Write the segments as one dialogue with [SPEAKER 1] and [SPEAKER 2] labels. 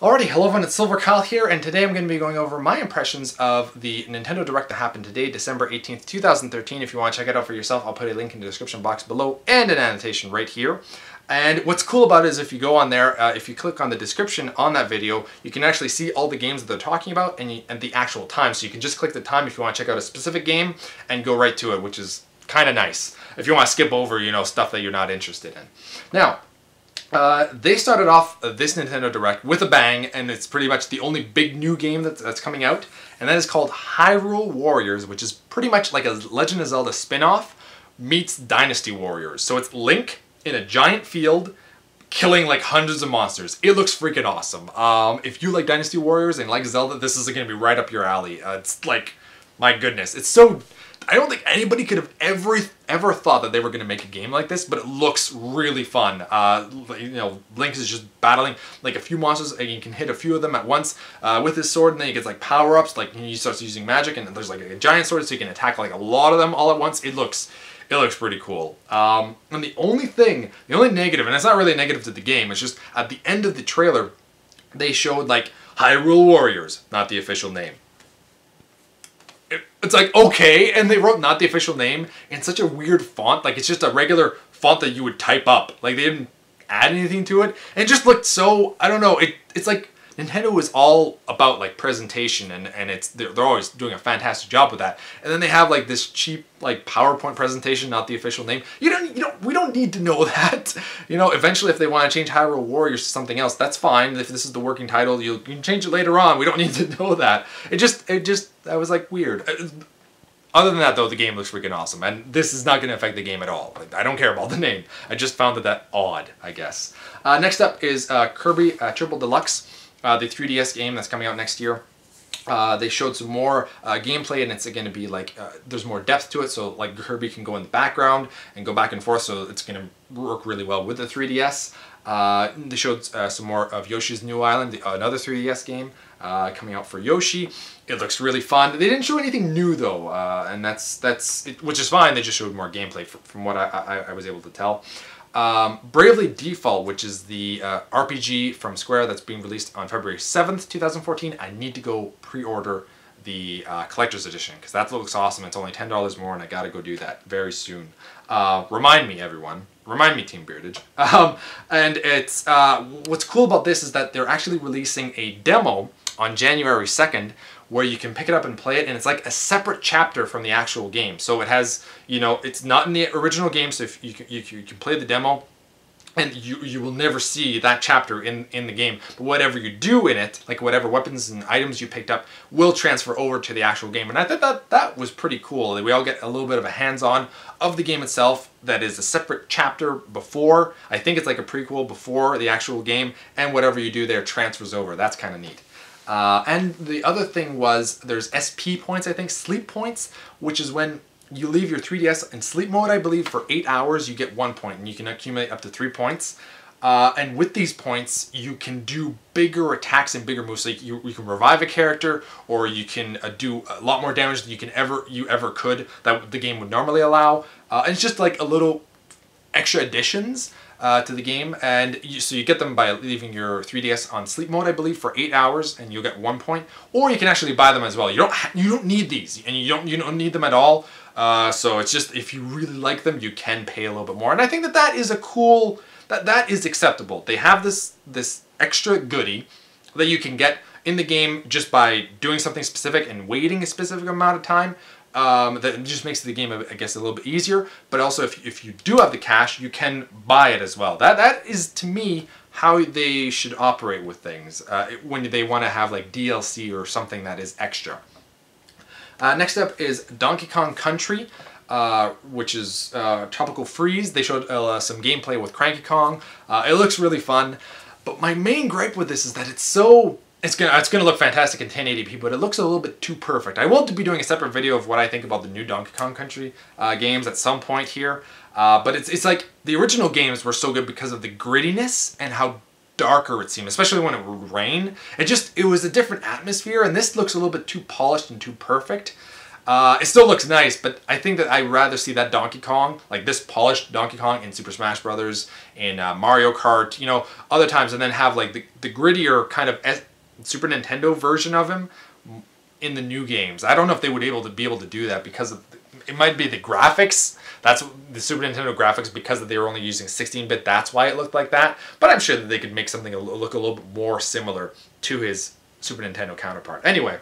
[SPEAKER 1] Alrighty, hello everyone, it's Silver Kyle here, and today I'm going to be going over my impressions of the Nintendo Direct that happened today, December 18th, 2013. If you want to check it out for yourself, I'll put a link in the description box below and an annotation right here. And what's cool about it is if you go on there, if you click on the description on that video, you can actually see all the games that they're talking about and the actual time. So you can just click the time if you want to check out a specific game and go right to it, which is kind of nice. If you want to skip over, stuff that you're not interested in. Now, they started off this Nintendo Direct with a bang, and it's pretty much the only big new game that's coming out, and that is called Hyrule Warriors, which is pretty much like a Legend of Zelda spin-off meets Dynasty Warriors. So it's Link in a giant field killing like hundreds of monsters. It looks freaking awesome. If you like Dynasty Warriors and like Zelda, this is going to be right up your alley. It's like, my goodness, it's so... I don't think anybody could have ever thought that they were going to make a game like this, but it looks really fun. Link is just battling like a few monsters, and you can hit a few of them at once with his sword, and then he gets like power-ups, like he starts using magic, and there's like a giant sword, so you can attack like a lot of them all at once. It looks pretty cool. And the only negative, and it's not really a negative to the game, it's just at the end of the trailer, they showed like Hyrule Warriors, not the official name. It's like, okay, and they wrote not the official name in such a weird font, like it's just a regular font that you would type up. Like they didn't add anything to it, and it just looked so, I don't know, it's like Nintendo is all about like presentation, and they're always doing a fantastic job with that. And then they have like this cheap like PowerPoint presentation, not the official name. We don't need to know that. Eventually if they want to change Hyrule Warriors to something else, that's fine. If this is the working title, you can change it later on. We don't need to know that. That was like weird. Other than that though, the game looks freaking awesome, and this is not going to affect the game at all. I don't care about the name. I just found that odd, I guess. Next up is Kirby Triple Deluxe. The 3DS game that's coming out next year. They showed some more gameplay, and it's going to be like, there's more depth to it, so like Kirby can go in the background and go back and forth, so it's going to work really well with the 3DS. They showed some more of Yoshi's New Island, another 3DS game coming out for Yoshi. It looks really fun. They didn't show anything new though, and which is fine. They just showed more gameplay from what I was able to tell. Bravely Default, which is the RPG from Square that's being released on February 7th, 2014. I need to go pre-order the collector's edition because that looks awesome. It's only $10 more, and I gotta go do that very soon. Remind me, everyone. Remind me, Team Beardage. And it's what's cool about this is that they're actually releasing a demo on January 2nd where you can pick it up and play it, and it's like a separate chapter from the actual game. So it has, it's not in the original game, so if you can play the demo, and you will never see that chapter in the game. But whatever you do in it, like whatever weapons and items you picked up, will transfer over to the actual game. And I thought that was pretty cool. We all get a little bit of a hands-on of the game itself that is a separate chapter before. I think it's like a prequel before the actual game, and whatever you do there transfers over. That's kind of neat. And the other thing was there's SP points, I think, sleep points, which is when you leave your 3DS in sleep mode, I believe, for 8 hours, you get 1 point, and you can accumulate up to 3 points. And with these points, you can do bigger attacks and bigger moves. So you can revive a character, or you can do a lot more damage than you ever could that the game would normally allow. And it's just like a little extra additions to the game, and so you get them by leaving your 3DS on sleep mode, I believe, for 8 hours, and you'll get 1 point. Or you can actually buy them as well. You don't need these, and you don't need them at all. So it's just, if you really like them, you can pay a little bit more, and I think that is a cool, that is acceptable. They have this extra goodie that you can get in the game just by doing something specific and waiting a specific amount of time. That just makes the game, I guess, a little bit easier. But also, if you do have the cash, you can buy it as well. That is, to me, how they should operate with things when they want to have like DLC or something that is extra. Next up is Donkey Kong Country, which is Tropical Freeze. They showed some gameplay with Cranky Kong. It looks really fun. But my main gripe with this is that it's gonna look fantastic in 1080p, but it looks a little bit too perfect. I will be doing a separate video of what I think about the new Donkey Kong Country games at some point here. But it's like the original games were so good because of the grittiness and how darker it seemed, especially when it would rain. It was a different atmosphere, and this looks a little bit too polished and too perfect. It still looks nice, but I think that I'd rather see that Donkey Kong, like this polished Donkey Kong in Super Smash Brothers, in Mario Kart, you know, other times, and then have like the grittier kind of Super Nintendo version of him in the new games. I don't know if they would be able to do that because it might be the graphics. That's the Super Nintendo graphics, because they were only using 16-bit. That's why it looked like that. But I'm sure that they could make something look a little bit more similar to his Super Nintendo counterpart. Anyway,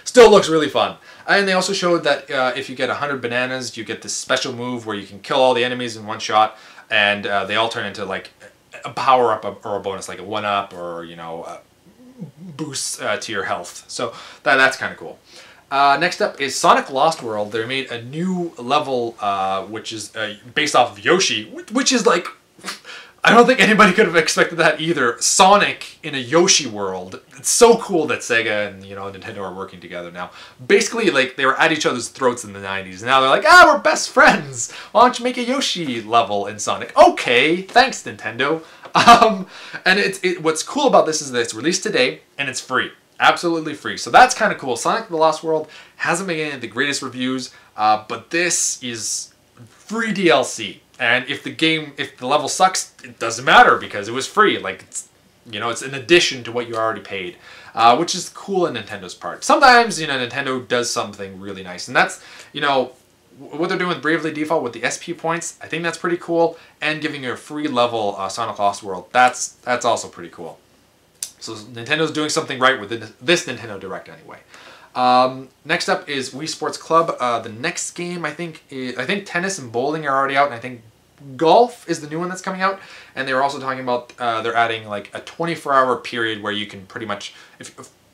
[SPEAKER 1] still looks really fun. And they also showed that if you get 100 bananas, you get this special move where you can kill all the enemies in one shot, and they all turn into like a power-up or a bonus, like a 1-up or, you know, boosts to your health. So that's kind of cool. Next up is Sonic Lost World. They made a new level which is based off of Yoshi, which is like, I don't think anybody could have expected that either. Sonic in a Yoshi world. It's so cool that Sega and, you know, Nintendo are working together now. Basically, like, they were at each other's throats in the 90s. Now they're like, we're best friends. Why don't you make a Yoshi level in Sonic? Okay, thanks, Nintendo. And what's cool about this is that it's released today and it's free. Absolutely free. So that's kind of cool. Sonic the Lost World hasn't been getting the greatest reviews, but this is free DLC. And if the level sucks, it doesn't matter because it was free. Like, it's, you know, it's an addition to what you already paid, which is cool on Nintendo's part. Sometimes, you know, Nintendo does something really nice, and that's, you know, what they're doing with Bravely Default with the SP points. I think that's pretty cool, and giving you a free level Sonic Lost World. That's also pretty cool. So Nintendo's doing something right with this Nintendo Direct anyway. Next up is Wii Sports Club. The next game I think tennis and bowling are already out, and I think golf is the new one that's coming out. And they were also talking about they're adding like a 24-hour period where you can pretty much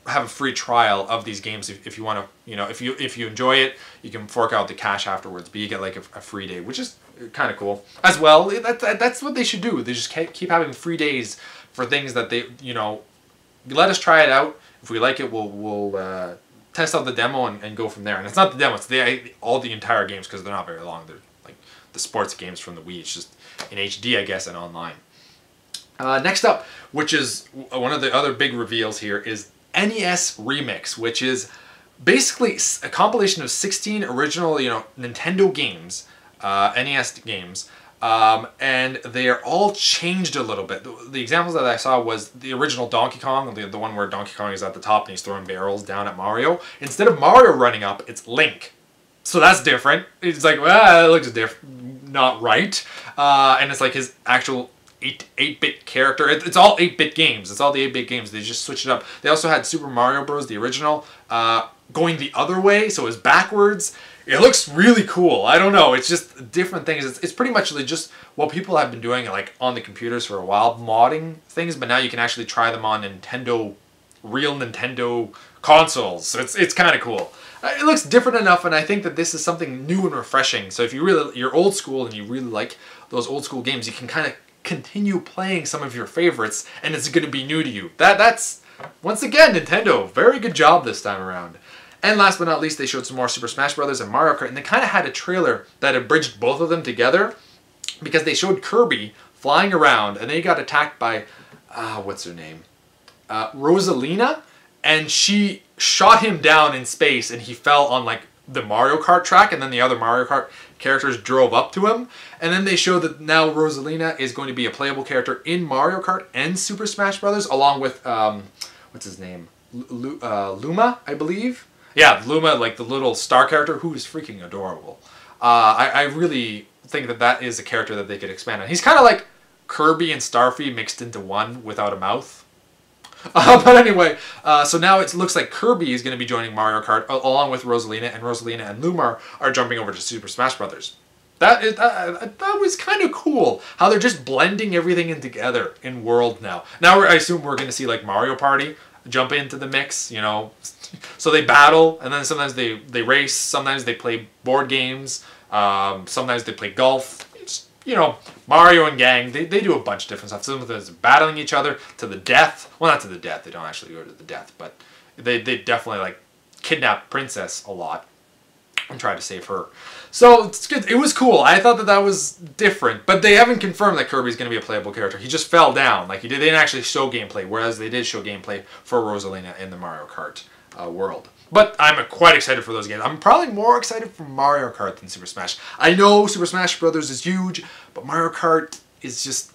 [SPEAKER 1] have a free trial of these games if you want to, you know, if you enjoy it, you can fork out the cash afterwards, but you get like a free day, which is kind of cool as well. That's what they should do. They just keep having free days for things that they, you know, let us try it out. If we like it, we'll test out the demo and go from there. And it's not the demo, it's all the entire games, because they're not very long. They're like the sports games from the Wii. It's just in HD, I guess, and online. Next up, which is one of the other big reveals here, is NES Remix, which is basically a compilation of 16 original, you know, Nintendo games, NES games, and they are all changed a little bit. The examples that I saw was the original Donkey Kong, the one where Donkey Kong is at the top and he's throwing barrels down at Mario. Instead of Mario running up, it's Link. So that's different. It's like, well, it looks different, not right. And it's like his actual 8-bit character. It's all 8-bit games. It's all the 8-bit games. They just switched it up. They also had Super Mario Bros., the original, going the other way, so it was backwards. It looks really cool. I don't know. It's just different things. It's pretty much just what people have been doing, like, on the computers for a while, modding things, but now you can actually try them on real Nintendo consoles. So it's kind of cool. It looks different enough, and I think that this is something new and refreshing. So if you're old school and you really like those old school games, you can kind of continue playing some of your favorites, and it's going to be new to you. That's once again, Nintendo, very good job this time around. And last but not least, they showed some more Super Smash Brothers and Mario Kart, and they kind of had a trailer that abridged both of them together, because they showed Kirby flying around, and then he got attacked by, what's her name? Rosalina, and she shot him down in space, and he fell on like the Mario Kart track, and then the other Mario Kart characters drove up to him. And then they showed that now Rosalina is going to be a playable character in Mario Kart and Super Smash Brothers, along with, what's his name? Luma, I believe? Yeah, Luma, like the little star character, who is freaking adorable. I really think that is a character that they could expand on. He's kind of like Kirby and Starfy mixed into one without a mouth. But anyway, so now it looks like Kirby is going to be joining Mario Kart along with Rosalina, and Rosalina and Luma are jumping over to Super Smash Brothers. That was kind of cool, how they're just blending everything in together in world now. Now I assume we're going to see like Mario Party jump into the mix, you know. So they battle, and then sometimes they race, sometimes they play board games, sometimes they play golf. It's, you know, Mario and gang, they do a bunch of different stuff. Sometimes battling each other to the death. Well, not to the death, they don't actually go to the death, but they definitely like kidnap Princess a lot and try to save her. So it's good. It was cool. I thought that was different, but they haven't confirmed that Kirby's going to be a playable character. He just fell down. Like, they didn't actually show gameplay, whereas they did show gameplay for Rosalina in the Mario Kart world. But I'm quite excited for those games. I'm probably more excited for Mario Kart than Super Smash. I know Super Smash Brothers is huge, but Mario Kart is just,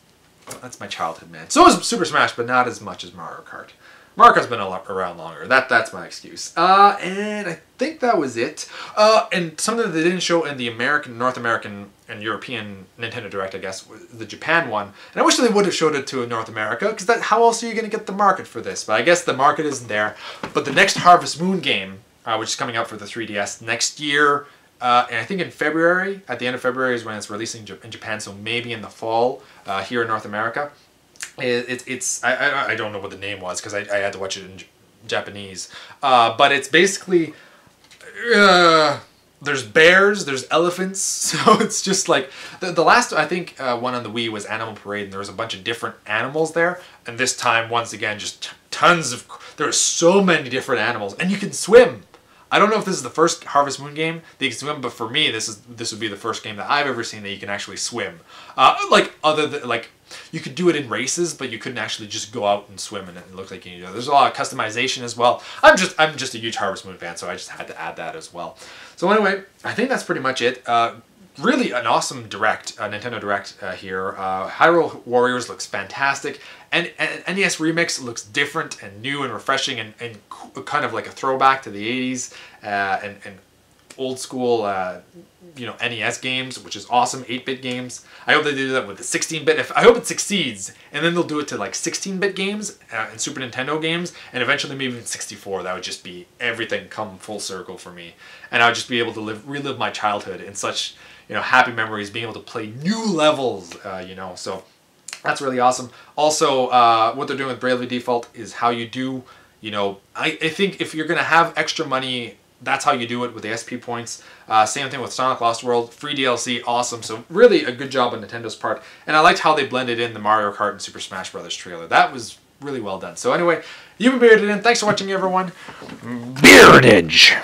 [SPEAKER 1] that's my childhood, man. So is Super Smash, but not as much as Mario Kart. Mario Kart's been around longer. That's my excuse. And I think that was it. And something that they didn't show in the North American, and European Nintendo Direct, I guess, was the Japan one. And I wish they would have showed it to North America, because how else are you going to get the market for this? But I guess the market isn't there. But the next Harvest Moon game, which is coming out for the 3DS next year, and I think in February, at the end of February is when it's releasing in Japan, so maybe in the fall here in North America. I don't know what the name was because I had to watch it in Japanese, but it's basically there's bears, there's elephants, so it's just like the last I think one on the Wii was Animal Parade, and there was a bunch of different animals there, and this time once again just there are so many different animals, and you can swim. I don't know if this is the first Harvest Moon game that you can swim, but for me this would be the first game that I've ever seen that you can actually swim. You could do it in races, but you couldn't actually just go out and swim, and it looked like you know. There's a lot of customization as well. I'm just a huge Harvest Moon fan, so I just had to add that as well. So anyway, I think that's pretty much it. Really an awesome Nintendo Direct here. Hyrule Warriors looks fantastic, and NES Remix looks different and new and refreshing, and kind of like a throwback to the 80s and old school NES games, which is awesome. 8-bit games. I hope they do that with the 16-bit. I hope it succeeds, and then they'll do it to like 16-bit games and Super Nintendo games, and eventually maybe even 64. That would just be everything come full circle for me, and I would just be able to relive my childhood in such happy memories, being able to play new levels. So that's really awesome. Also, what they're doing with Bravely Default is how you do. I think if you're gonna have extra money, that's how you do it with the SP points. Same thing with Sonic Lost World. Free DLC, awesome. So really a good job on Nintendo's part. And I liked how they blended in the Mario Kart and Super Smash Brothers trailer. That was really well done. So anyway, you've been Bearded In. Thanks for watching, everyone. Beardage!